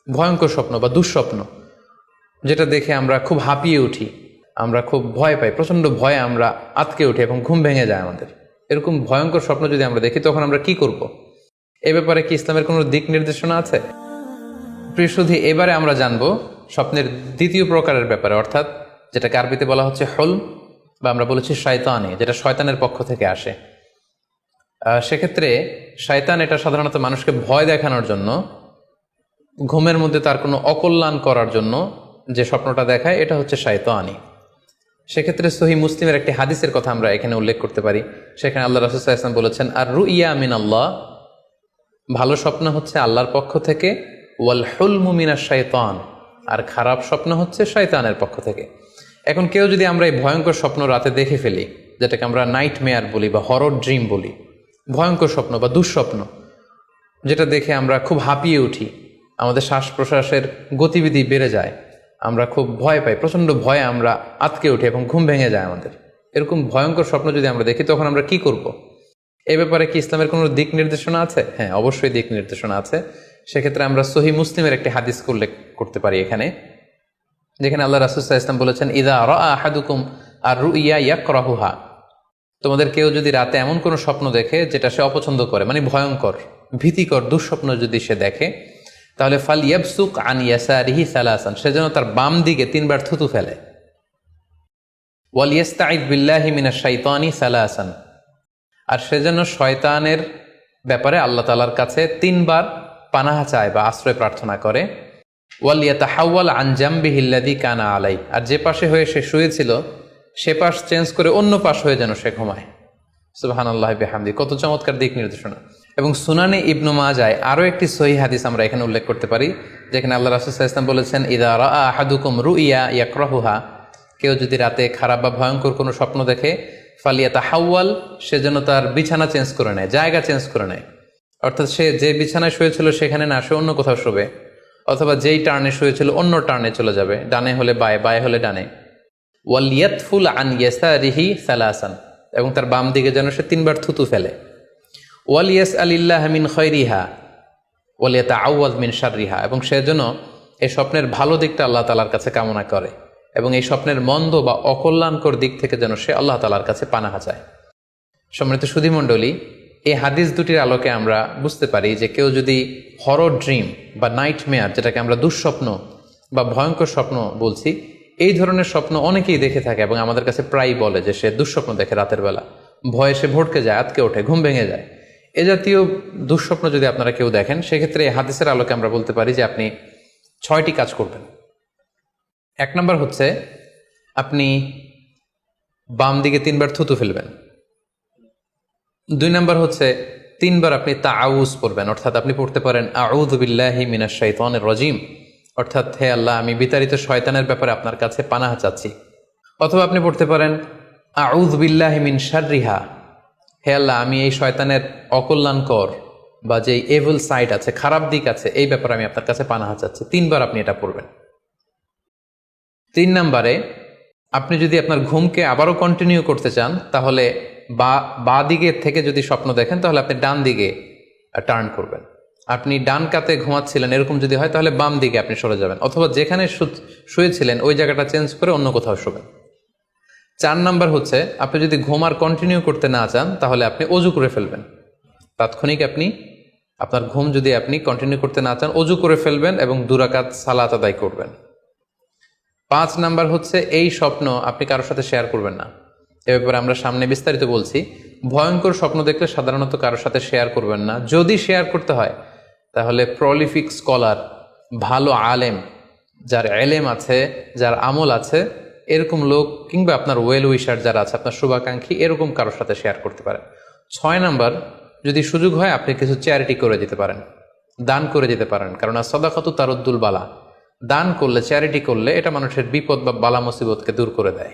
ভয়ঙ্কর স্বপ্ন বা দুঃস্বপ্ন, যেটা দেখে আমরা খুব হাঁপিয়ে উঠি, আমরা খুব ভয় পাই, প্রচণ্ড ভয়ে আমরা আঁতকে উঠি এবং ঘুম ভেঙে যায় আমাদের। এরকম ভয়ঙ্কর স্বপ্ন যদি আমরা দেখি তখন আমরা কি করব? এ ব্যাপারে কি ইসলামের কোনো দিক নির্দেশনা আছে? প্রিয় সুধী, এবারে আমরা জানবো স্বপ্নের দ্বিতীয় প্রকারের ব্যাপারে, অর্থাৎ যেটাকে আরবিতে বলা হচ্ছে হলম, বা আমরা বলেছি শয়তানি, যেটা শয়তানের পক্ষ থেকে আসে। সেক্ষেত্রে শয়তান এটা সাধারণত মানুষকে ভয় দেখানোর জন্য, ঘুমের মধ্যে তার কোনো অকল্যাণ করার জন্য যে স্বপ্নটা দেখায়, এটা হচ্ছে শয়তানি। সেক্ষেত্রে সহিহ মুসলিমের একটি হাদিসের কথা আমরা এখানে উল্লেখ করতে পারি। সেখানে আল্লাহ রাসূল সাল্লাল্লাহু আলাইহি ওয়াসাল্লাম বলেছেন, আর রুইয়া মিন আল্লাহ, ভালো স্বপ্ন হচ্ছে আল্লাহর পক্ষ থেকে, ওয়াল হুলমু মিনাশ শাইতান, আর খারাপ স্বপ্ন হচ্ছে শয়তানের পক্ষ থেকে। এখন কেউ যদি আমরা এই ভয়ঙ্কর স্বপ্ন রাতে দেখে ফেলি, যেটাকে আমরা নাইট মেয়ার বলি বা হরর ড্রিম বলি, ভয়ঙ্কর স্বপ্ন বা দুঃস্বপ্ন, যেটা দেখে আমরা খুব হাঁপিয়ে উঠি, আমাদের শ্বাস প্রশ্বাসের গতিবিধি বেড়ে যায়, আমরা খুব ভয় পাই, প্রচণ্ড ভয়ে আমরা আঁতকে উঠি এবং ঘুম ভেঙে যায় আমাদের। এরকম ভয়ঙ্কর স্বপ্ন যদি আমরা দেখি তখন আমরা কি করব? এ ব্যাপারে কি ইসলামের কোনো দিক নির্দেশনা আছে? হ্যাঁ, অবশ্যই দিক নির্দেশনা আছে। সেক্ষেত্রে আমরা সহিহ মুসলিমের একটি হাদিস উল্লেখ করতে পারি এখানে, যেখানে আল্লাহ রাসূল সাল্লাল্লাহু আলাইহি ওয়াসাল্লাম বলেছেন, ইযা রাআ আহাদুকুম আর রুইয়া ইয়াকরাহুহা, তোমাদের কেউ যদি রাতে এমন কোনো স্বপ্ন দেখে যেটা সে অপছন্দ করে, মানে ভয়ঙ্কর, ভীতিকর দুঃস্বপ্ন যদি সে দেখে, তাহলে ফাল ইয়াবসুক আন ইয়াসারিহি সালাসান, সে যেন তার বাম দিকে 3 বার থুতু ফেলে। ওয়াল ইস্তাইয বিল্লাহি মিনাশ শাইতানি সালাসান, আর সে যেন শয়তানের ব্যাপারে আল্লাহ তাআলার কাছে 3 বার পানাহা চায় বা আশ্রয় প্রার্থনা করে। ওয়াল ইয়াতাহাওয়াল আন জামবিহি আল্লাযী কানা আলাই, আর যে পাশে হয়ে সে শুয়েছিল সে পাশ চেঞ্জ করে অন্য পাশ হয়ে যেন সে ঘুমায়। সুবহানাল্লাহি বিহামদি, কত চমৎকার দিক নির্দেশনা। এবং সুনানে ইবনু মাজায় আরও একটি সহিহ হাদিস আমরা এখানে উল্লেখ করতে পারি, যেখানে আল্লাহ রাসূল সাল্লাল্লাহু আলাইহি ওয়াসাল্লাম বলেছেন, ইযা রাআ আহাদুকুম রুইয়া ইয়াকরাহুহা, কেউ যদি রাতে খারাপ বা ভয়ঙ্কর কোনো স্বপ্ন দেখে, ফালিয়াতাহাওয়াল, সে যেন তার বিছানা চেঞ্জ করে নেয়, জায়গা চেঞ্জ করে নেয়। অর্থাৎ সে যে বিছানায় শুয়েছিল সেখানে না, সে অন্য কোথাও শোবে, অথবা যেই টার্নে শুয়েছিল অন্য টার্নে চলে যাবে, ডানে হলে বায়ে, বায়ে হলে ডানে। ওয়াল ইয়াতফুল আন ইয়াসারিহি সালাসান, এবং তার বাম দিকে যেন সে 3 বার থুতু ফেলে। ওয়াল ইয়াসআলিল্লাহ মিন খায়রিহা ওয়াল ইয়াতাআওয়ায মিন শাররিহা, এবং সে যেন এই স্বপ্নের ভালো দিকটা আল্লাহ তাআলার কাছে কামনা করে, এবং এই স্বপ্নের মন্দ বা অকল্যাণকর দিক থেকে যেন সে আল্লাহ তাআলার কাছে পানাহা চায়। সম্মানিত সুধী মণ্ডলী, এই হাদিস দুটির আলোকে আমরা বুঝতে পারি যে কেউ যদি হরর ড্রিম বা নাইট মেয়ার, যেটাকে আমরা দুঃস্বপ্ন বা ভয়ঙ্কর স্বপ্ন বলছি, এই ধরনের স্বপ্ন অনেকেই দেখে থাকে এবং আমাদের কাছে প্রায় বলে যে সে দুঃস্বপ্ন দেখে রাতের বেলা, ভয়ে সে ভড়কে যায়, আতকে ওঠে, ঘুম ভেঙে যায়। এ জাতীয় দুঃস্বপ্ন যদি আপনারা কেউ দেখেন, সেক্ষেত্রে এই হাদিসের আলোকে আমরা বলতে পারি যে আপনি 6টি কাজ করবেন। 1 নম্বর হচ্ছে আপনি বাম দিকে 3 বার থুতু ফেলবেন। 2 নম্বর হচ্ছে 3 বার আপনি তাআউয পড়বেন, অর্থাৎ আপনি পড়তে পারেন আউযু বিল্লাহি মিনাশ শাইতানির রাজিম, অর্থাৎ হে আল্লাহ, আমি বিতাড়িত শয়তানের ব্যাপারে আপনার কাছে পানাহা চাচ্ছি। অথবা আপনি পড়তে পারেন আউযু বিল্লাহি মিন শাররিহা, হে আল্লাহ, আমি এই শয়তানের অকল্যাণকর বা যে এভিল সাইড আছে, খারাপ দিক আছে, এই ব্যাপারে আমি আপনার কাছে পানাহা চাচ্ছি। 3 বার আপনি এটা পড়বেন। 3 নম্বরে আপনি যদি আপনার ঘুমকে আবারও কন্টিনিউ করতে চান, তাহলে বা দিকে থেকে যদি স্বপ্ন দেখেন, তাহলে আপনি ডান দিকে টার্ন করবেন। আপনি ডান কাতে ঘুমাচ্ছিলেন, এরকম যদি হয় তাহলে বাম দিকে আপনি সরে যাবেন, অথবা যেখানে শুয়েছিলেন ওই জায়গাটা চেঞ্জ করে অন্য কোথাও শোবেন। 4 নাম্বার হচ্ছে আপনি যদি ঘুম আর কন্টিনিউ করতে না চান, তাহলে আপনি অজু করে ফেলবেন। তাৎক্ষণিক আপনি আপনার ঘুম যদি আপনি কন্টিনিউ করতে না চান, অজু করে ফেলবেন এবং 2 রাকাত সালাত আদায় করবেন। 5 নাম্বার হচ্ছে এই স্বপ্ন আপনি কারোর সাথে শেয়ার করবেন না। এ ব্যাপারে আমরা সামনে বিস্তারিত বলছি। ভয়ঙ্কর স্বপ্ন দেখলে সাধারণত কারোর সাথে শেয়ার করবেন না। যদি শেয়ার করতে হয় তাহলে প্রলিফিক স্কলার, ভালো আলেম, যার এলেম আছে, যার আমল আছে, এরকম লোক, কিংবা আপনার ওয়েল উইশার যারা আছে, আপনার শুভাকাঙ্ক্ষী, এরকম কারোর সাথে শেয়ার করতে পারেন। 6 নাম্বার, যদি সুযোগ হয় আপনি কিছু চ্যারিটি করে দিতে পারেন, দান করে দিতে পারেন, কারণ সাদাকাতু তারুদ্দুল বালা, দান করলে, চ্যারিটি করলে এটা মানুষের বিপদ বা বালা মুসিবতকে দূর করে দেয়।